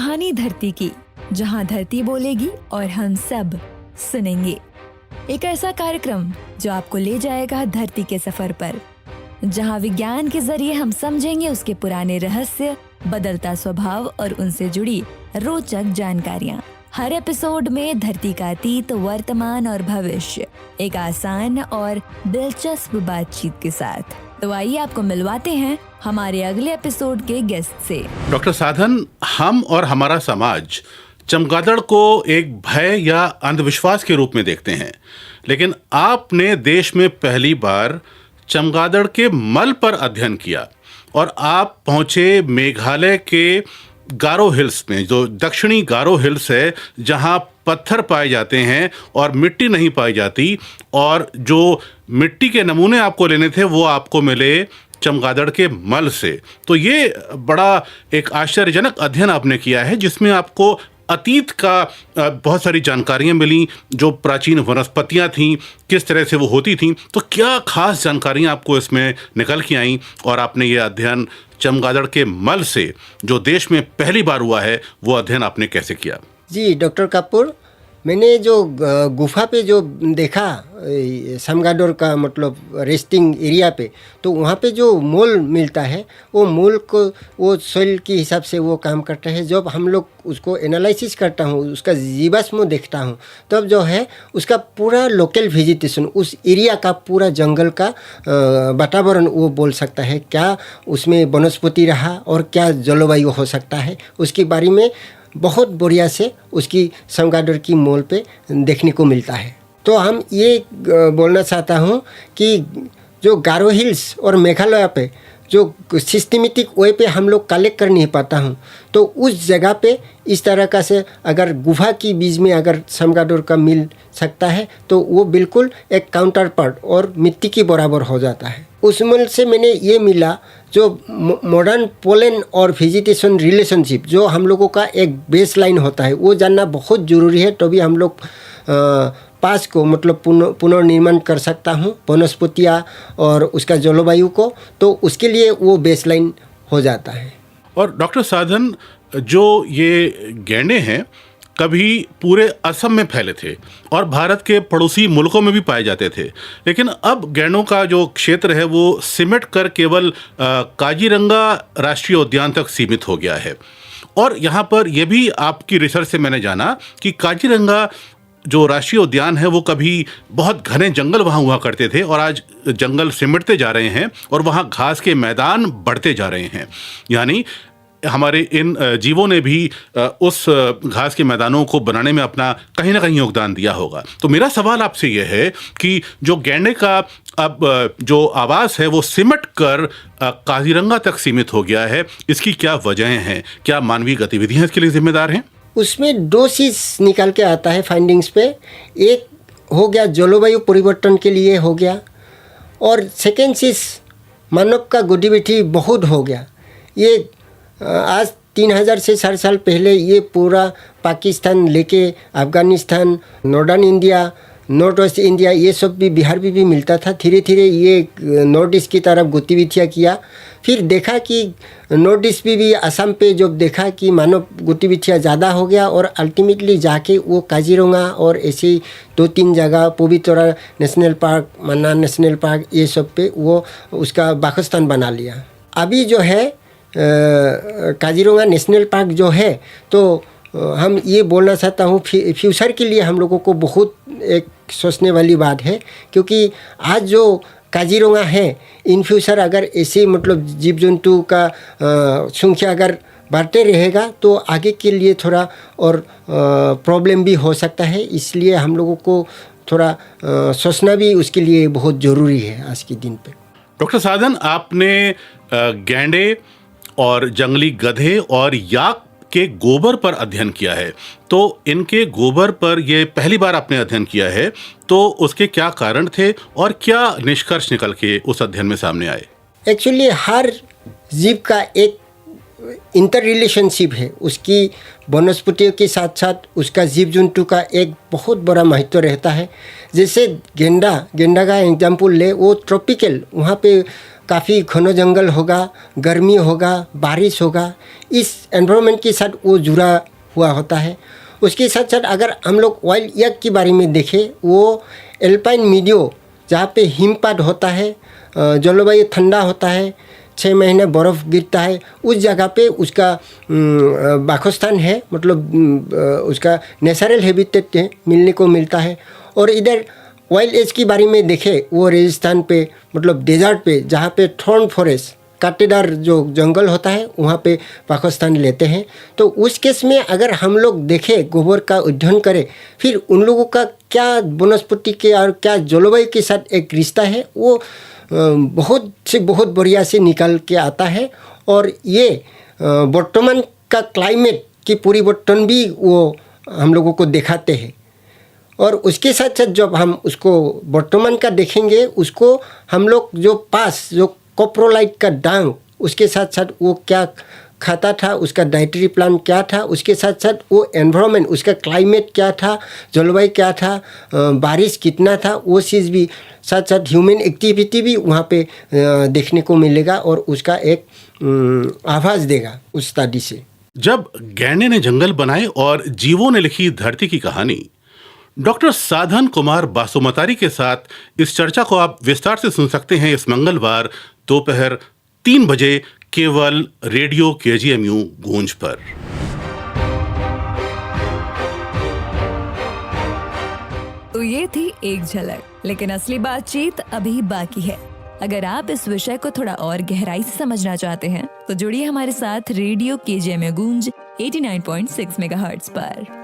कहानी धरती की, जहां धरती बोलेगी और हम सब सुनेंगे। एक ऐसा कार्यक्रम जो आपको ले जाएगा धरती के सफर पर, जहां विज्ञान के जरिए हम समझेंगे उसके पुराने रहस्य, बदलता स्वभाव और उनसे जुड़ी रोचक जानकारियां। हर एपिसोड में धरती का अतीत, वर्तमान और भविष्य एक आसान और दिलचस्प बातचीत के साथ। तो आइए आपको मिलवाते हैं हमारे अगले एपिसोड के गेस्ट से। डॉक्टर साधन, हम और हमारा समाज चमगादड़ को एक भय या अंधविश्वास के रूप में देखते हैं, लेकिन आपने देश में पहली बार चमगादड़ के मल पर अध्ययन किया और आप पहुंचे मेघालय के गारो हिल्स में, जो दक्षिणी गारो हिल्स है, जहां पत्थर पाए जाते हैं और मिट्टी नहीं पाई जाती, और जो मिट्टी के नमूने आपको लेने थे वो आपको मिले चमगादड़ के मल से। तो ये बड़ा एक आश्चर्यजनक अध्ययन आपने किया है, जिसमें आपको अतीत का बहुत सारी जानकारियां मिली, जो प्राचीन वनस्पतियां थीं, किस तरह से वो होती थीं। तो क्या खास जानकारियां आपको इसमें निकल के आईं और आपने ये अध्ययन चमगादड़ के मल से, जो देश में पहली बार हुआ है, वो अध्ययन आपने कैसे किया? जी डॉक्टर कपूर, मैंने जो गुफा पे जो देखा चमगादड़ का मतलब रेस्टिंग एरिया पे, तो वहाँ पे जो मोल मिलता है, वो मोल को वो सोइल के हिसाब से वो काम करता है। जब हम लोग उसको एनालिसिस करता हूँ, उसका जीवाश्म देखता हूँ, तब जो है उसका पूरा लोकल वेजिटेशन, उस एरिया का पूरा जंगल का वातावरण वो बोल सकता है, क्या उसमें वनस्पति रहा और क्या जलवायु हो सकता है, उसके बारे में बहुत बढ़िया से उसकी चमगादड़ की मोल पे देखने को मिलता है। तो हम ये बोलना चाहता हूँ कि जो गारो हिल्स और मेघालय पे जो सिस्टमेटिक वे पे हम लोग कलेक्ट कर नहीं पाता हूँ, तो उस जगह पे इस तरह का से अगर गुफा की बीच में अगर चमगादड़ का मिल सकता है, तो वो बिल्कुल एक काउंटर पार्ट और मिट्टी के बराबर हो जाता है। उस मल से मैंने ये मिला जो मॉडर्न पोलन और वेजिटेशन रिलेशनशिप, जो हम लोगों का एक बेस लाइन होता है, वो जानना बहुत ज़रूरी है। तभी हम लोग पास को मतलब पुनर्निर्माण कर सकता हूँ वनस्पतियाँ और उसका जलवायु को, तो उसके लिए वो बेस लाइन हो जाता है। और डॉक्टर साधन, जो ये गैंडे हैं कभी पूरे असम में फैले थे और भारत के पड़ोसी मुल्कों में भी पाए जाते थे, लेकिन अब गैंडों का जो क्षेत्र है वो सिमट कर केवल काजीरंगा राष्ट्रीय उद्यान तक सीमित हो गया है। और यहाँ पर यह भी आपकी रिसर्च से मैंने जाना कि काजीरंगा जो राष्ट्रीय उद्यान है वो कभी बहुत घने जंगल वहाँ हुआ करते थे, और आज जंगल सिमटते जा रहे हैं और वहाँ घास के मैदान बढ़ते जा रहे हैं। यानी हमारे इन जीवों ने भी उस घास के मैदानों को बनाने में अपना कहीं ना कहीं योगदान दिया होगा। तो मेरा सवाल आपसे यह है कि जो गैंडे का अब जो आवास है वो सिमट कर काजीरंगा तक सीमित हो गया है, इसकी क्या वजहें हैं? क्या मानवीय गतिविधियां इसके लिए जिम्मेदार हैं? उसमें दो चीज़ निकल के आता है फाइंडिंग्स पे। एक हो गया जलवायु परिवर्तन के लिए हो गया, और सेकेंड चीज़ मानव का गतिविधि बहुत हो गया। ये आज 3000 से 4 साल पहले ये पूरा पाकिस्तान लेके Afghanistan, northern India, north west India, ये सब भी बिहार में भी मिलता था। धीरे धीरे ये नॉर्थ ईस्ट की तरफ गतिविधियाँ किया, फिर देखा कि नॉर्थ ईस्ट में भी असम पे जब देखा कि मानव गतिविधियाँ ज़्यादा हो गया, और अल्टीमेटली जाके वो काजीरंगा और ऐसे 2-3 जगह, पवितरा नेशनल पार्क, मन्ना नेशनल पार्क, ये सब पे वो उसका वासस्थान बना लिया। अभी जो है काजीरंगा नेशनल पार्क जो है, तो हम ये बोलना चाहता हूँ फ्यूचर के लिए हम लोगों को बहुत एक सोचने वाली बात है, क्योंकि आज जो काजीरंगा है, इन फ्यूचर अगर ऐसे मतलब जीव जंतु का संख्या अगर बढ़ते रहेगा तो आगे के लिए थोड़ा और प्रॉब्लम भी हो सकता है। इसलिए हम लोगों को थोड़ा सोचना भी उसके लिए बहुत ज़रूरी है आज के दिन पे। डॉक्टर साधन, आपने गैंडे और जंगली गधे और याक के गोबर पर अध्ययन किया है, तो इनके गोबर पर ये पहली बार आपने अध्ययन किया है, तो उसके क्या कारण थे और क्या निष्कर्ष निकल के उस अध्ययन में सामने आए? एक्चुअली हर जीव का एक इंटर रिलेशनशिप है, उसकी वनस्पतियों के साथ साथ उसका जीव जंतु का एक बहुत बड़ा महत्व रहता है। जैसे गेंडा का एग्जाम्पल ले, वो ट्रॉपिकल, वहाँ पे काफ़ी घना जंगल होगा, गर्मी होगा, बारिश होगा, इस एनवायरनमेंट के साथ वो जुड़ा हुआ होता है। उसके साथ साथ अगर हम लोग वाइल्ड याक के बारे में देखें, वो एल्पाइन मीडियो जहाँ पे हिमपात होता है, जलवायु ठंडा होता है, 6 महीने बर्फ़ गिरता है, उस जगह पे उसका वासस्थान है, मतलब उसका नेचुरल हैबिटेट है, मिलने को मिलता है। और इधर वाइल्ड एज के बारे में देखें, वो रेगिस्तान पे मतलब डेजर्ट पे जहाँ पे थॉर्न फॉरेस्ट कांटेदार जो जंगल होता है वहाँ पे वासस्थान लेते हैं। तो उस केस में अगर हम लोग देखें, गोबर का अध्ययन करें, फिर उन लोगों का क्या वनस्पति के और क्या जलवायु के साथ एक रिश्ता है, वो बहुत से बहुत बढ़िया से निकल के आता है। और ये वर्तमान का क्लाइमेट की परिवर्तन भी वो हम लोगों को दिखाते हैं। और उसके साथ साथ जब हम उसको वर्तमान का देखेंगे, उसको हम लोग जो पास जो कोप्रोलाइट का डांग, उसके साथ साथ वो क्या खाता था, उसका डाइटरी प्लान क्या था, उसके साथ साथ वो एनवायरनमेंट, उसका क्लाइमेट क्या था, जलवायु क्या था, बारिश कितना था, वो चीज़ भी साथ साथ ह्यूमन एक्टिविटी भी वहाँ पे देखने को मिलेगा और उसका एक आभास देगा उस स्टडी से। जब गैंडे ने जंगल बनाए और जीवों ने लिखी धरती की कहानी, डॉक्टर साधन कुमार बासुमतारी के साथ इस चर्चा को आप विस्तार से सुन सकते हैं इस मंगलवार दोपहर 3 बजे केवल रेडियो KGMU गूंज पर। तो ये थी एक झलक, लेकिन असली बातचीत अभी बाकी है। अगर आप इस विषय को थोड़ा और गहराई से समझना चाहते हैं तो जुड़िए हमारे साथ रेडियो KGMU गूंज 89.6 मेगाहर्ट्ज पर।